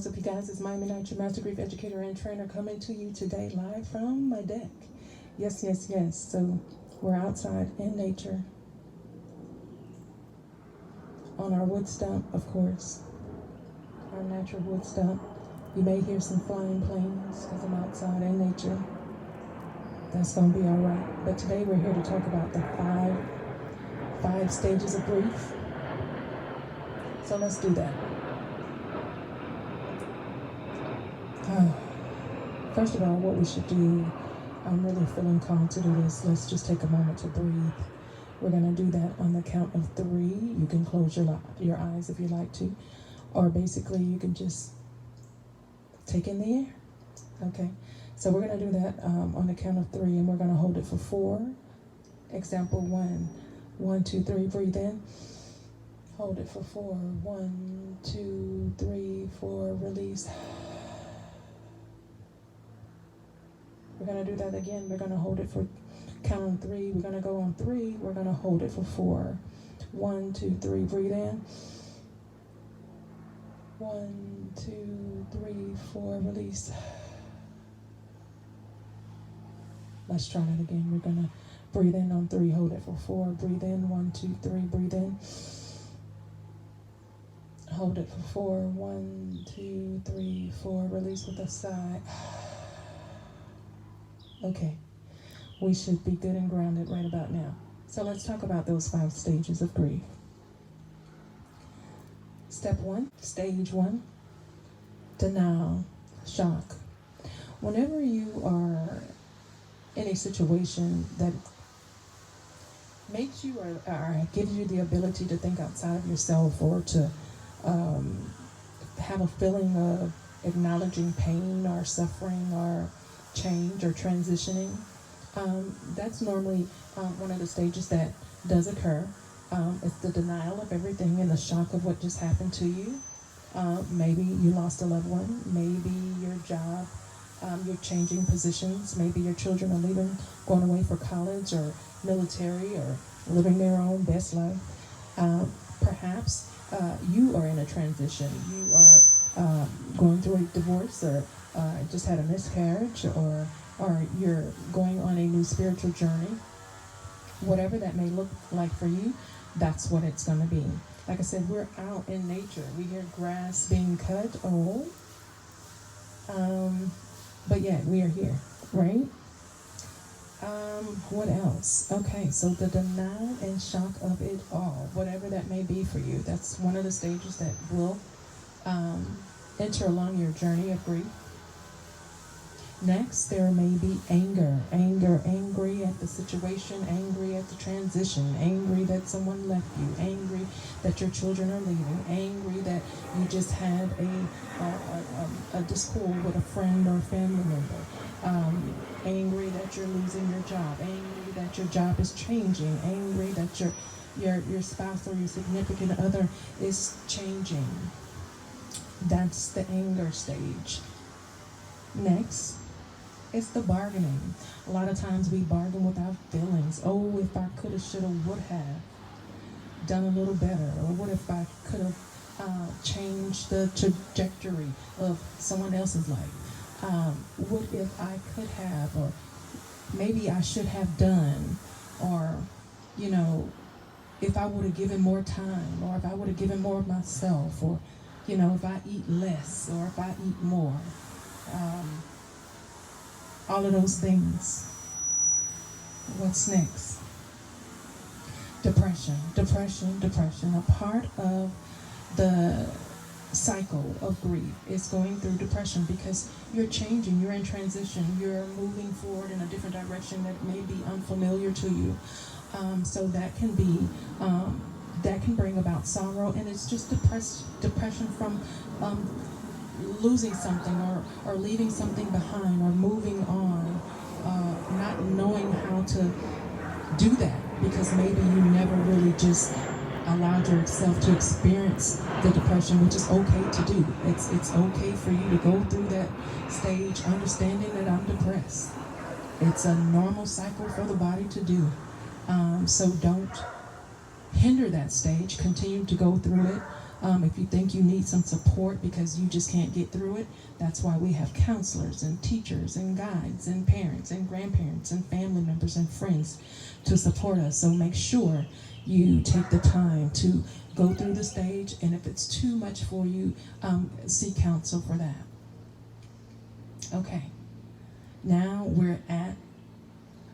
What's up, you guys? It's Miami Night, your Master Grief Educator and Trainer, coming to you today live from my deck. Yes. So we're outside in nature, on our wood stump, of course, our natural wood stump. You may hear some flying planes because I'm outside in nature. That's going to be all right. But today we're here to talk about the five stages of grief. So let's do that. First of all, what we should do, I'm really feeling called to do this. Let's just take a moment to breathe. We're going to do that on the count of 3. You can close your eyes if you like to, or basically you can just take in the air. Okay, so we're going to do that on the count of 3, and we're going to hold it for 4. Example 1. 1, 2, 3, breathe in. Hold it for 4. 1, 2, 3, 4, release. We're going to do that again. We're going to hold it for count on 3. We're going to go on 3. We're going to hold it for 4. 1, 2, 3, breathe in. 1, 2, 3, 4, release. Let's try that again. We're going to breathe in on 3, hold it for 4. Breathe in. 1, 2, 3, breathe in. Hold it for 4. 1, 2, 3, 4, release with a sigh. Okay, we should be good and grounded right about now. So let's talk about those 5 stages of grief. Step 1, stage 1, denial, shock. Whenever you are in a situation that makes you or gives you the ability to think outside of yourself, or to have a feeling of acknowledging pain or suffering or change or transitioning, that's normally one of the stages that does occur. It's the denial of everything and the shock of what just happened to you. Maybe you lost a loved one, maybe your job, you're changing positions, maybe your children are leaving, going away for college or military, or living their own best life. Perhaps you are in a transition. You are going through a divorce, or just had a miscarriage, or you're going on a new spiritual journey. Whatever that may look like for you, that's what it's going to be. Like I said, we're out in nature. We hear grass being cut. But yet we are here, right? What else? Okay, so the denial and shock of it all, whatever that may be for you, that's one of the stages that will enter along your journey of grief. Next, there may be anger, angry at the situation, angry at the transition, angry that someone left you, angry that your children are leaving, angry that you just had a discord with a friend or family member, angry that you're losing your job, angry that your job is changing, angry that your spouse or your significant other is changing. That's the anger stage. Next, it's the bargaining. A lot of times we bargain with our feelings. Oh, if I coulda, shoulda, would have done a little better. Or what if I could have changed the trajectory of someone else's life? What if I could have, or maybe I should have done, or, if I would have given more time, or if I would have given more of myself, or, if I eat less, or if I eat more. All of those things. What's next? Depression. A part of the cycle of grief is going through depression, because you're changing, you're in transition, you're moving forward in a different direction that may be unfamiliar to you. So that can be, that can bring about sorrow, and it's just depression from losing something, or leaving something behind, or moving on, not knowing how to do that, because maybe you never really just allowed yourself to experience the depression, which is okay to do. It's okay for you to go through that stage, understanding that I'm depressed. It's a normal cycle for the body to do. So don't hinder that stage. Continue to go through it. If you think you need some support because you just can't get through it, that's why we have counselors and teachers and guides and parents and grandparents and family members and friends to support us. So make sure you take the time to go through the stage, and if it's too much for you, seek counsel for that. Okay, now we're at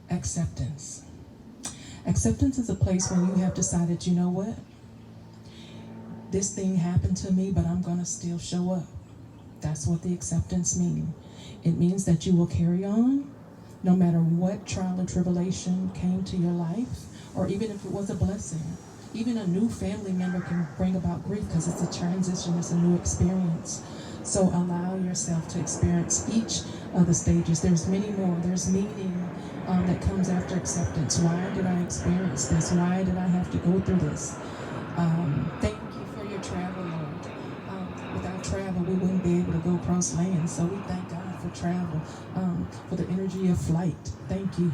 acceptance. Acceptance is a place when you have decided, you know what? This thing happened to me, but I'm gonna still show up. That's what the acceptance means. It means that you will carry on no matter what trial or tribulation came to your life, or even if it was a blessing. Even a new family member can bring about grief because it's a transition, it's a new experience. So allow yourself to experience each of the stages. There's many more. There's meaning that comes after acceptance. Why did I experience this? Why did I have to go through this? Thank you for your travel, Lord. Without travel, we wouldn't be able to go across land. So we thank God for travel, for the energy of flight. Thank you.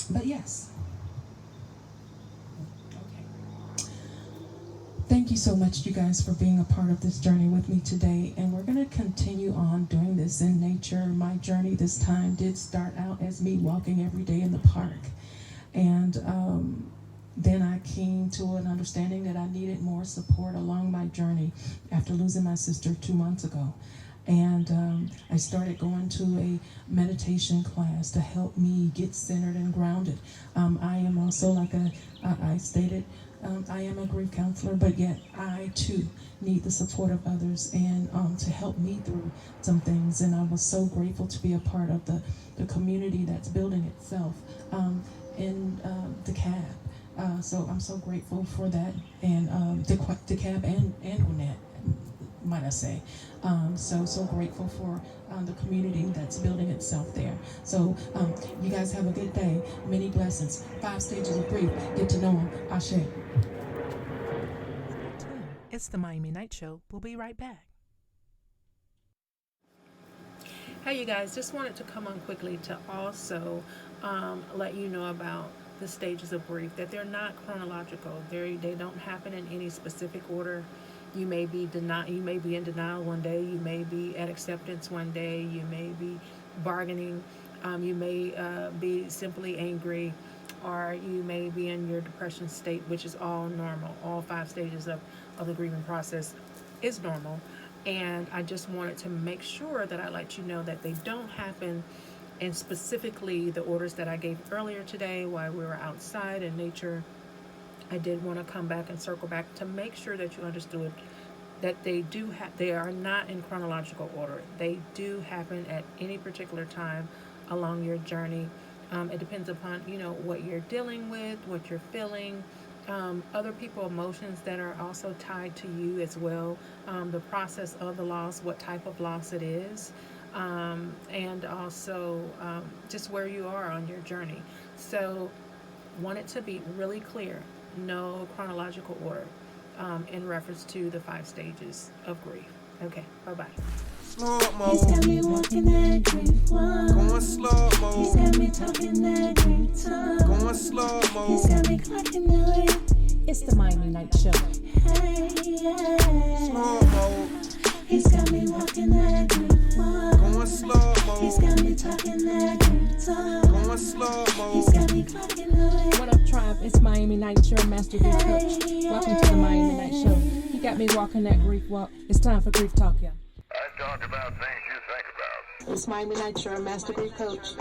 But yes. Thank you so much, you guys, for being a part of this journey with me today. And we're going to continue on doing this in nature. My journey this time did start out as me walking every day in the park. And then I came to an understanding that I needed more support along my journey after losing my sister 2 months ago. And I started going to a meditation class to help me get centered and grounded. I am also, like I stated, I am a grief counselor, but yet I too need the support of others and to help me through some things. And I was so grateful to be a part of the community that's building itself in DeKalb. So I'm so grateful for that, and DeKalb and Gwinnett, might I say. So grateful for the community that's building itself there. So you guys have a good day. Many blessings. 5 stages of grief. Get to know them. Ashe. It's the Miami Night Show. We'll be right back. Hey, you guys, just wanted to come on quickly to also let you know about the stages of grief, that they're not chronological. They don't happen in any specific order. You may be in denial one day, you may be at acceptance one day, you may be bargaining, you may be simply angry, or you may be in your depression state, which is all normal. All 5 stages of the grieving process is normal. And I just wanted to make sure that I let you know that they don't happen in specifically the orders that I gave earlier today while we were outside in nature. I did want to come back and circle back to make sure that you understood that they are not in chronological order. They do happen at any particular time along your journey. It depends upon, what you're dealing with, what you're feeling, other people's emotions that are also tied to you as well, the process of the loss, what type of loss it is, and also just where you are on your journey. So want it to be really clear. No chronological order in reference to the 5 stages of grief. Okay, bye-bye. Slow-mo. He's got me walking that grief one. Going slow-mo. He's got me talking that grief time. Going slow-mo. He's got me clocking the It's the Miami Night Show. hey, yeah. Slow-mo. He's got me walking that grief one. Going slow-mo. He's got me talking that grief time. Going slow-mo. He's got me clocking the What up, tribe? It's Miami Night, your master grief coach. Welcome to the Miami Night Show. You got me walking that grief walk. It's time for grief talk, y'all. I talk about things you think about. It's Miami Night, your master grief coach.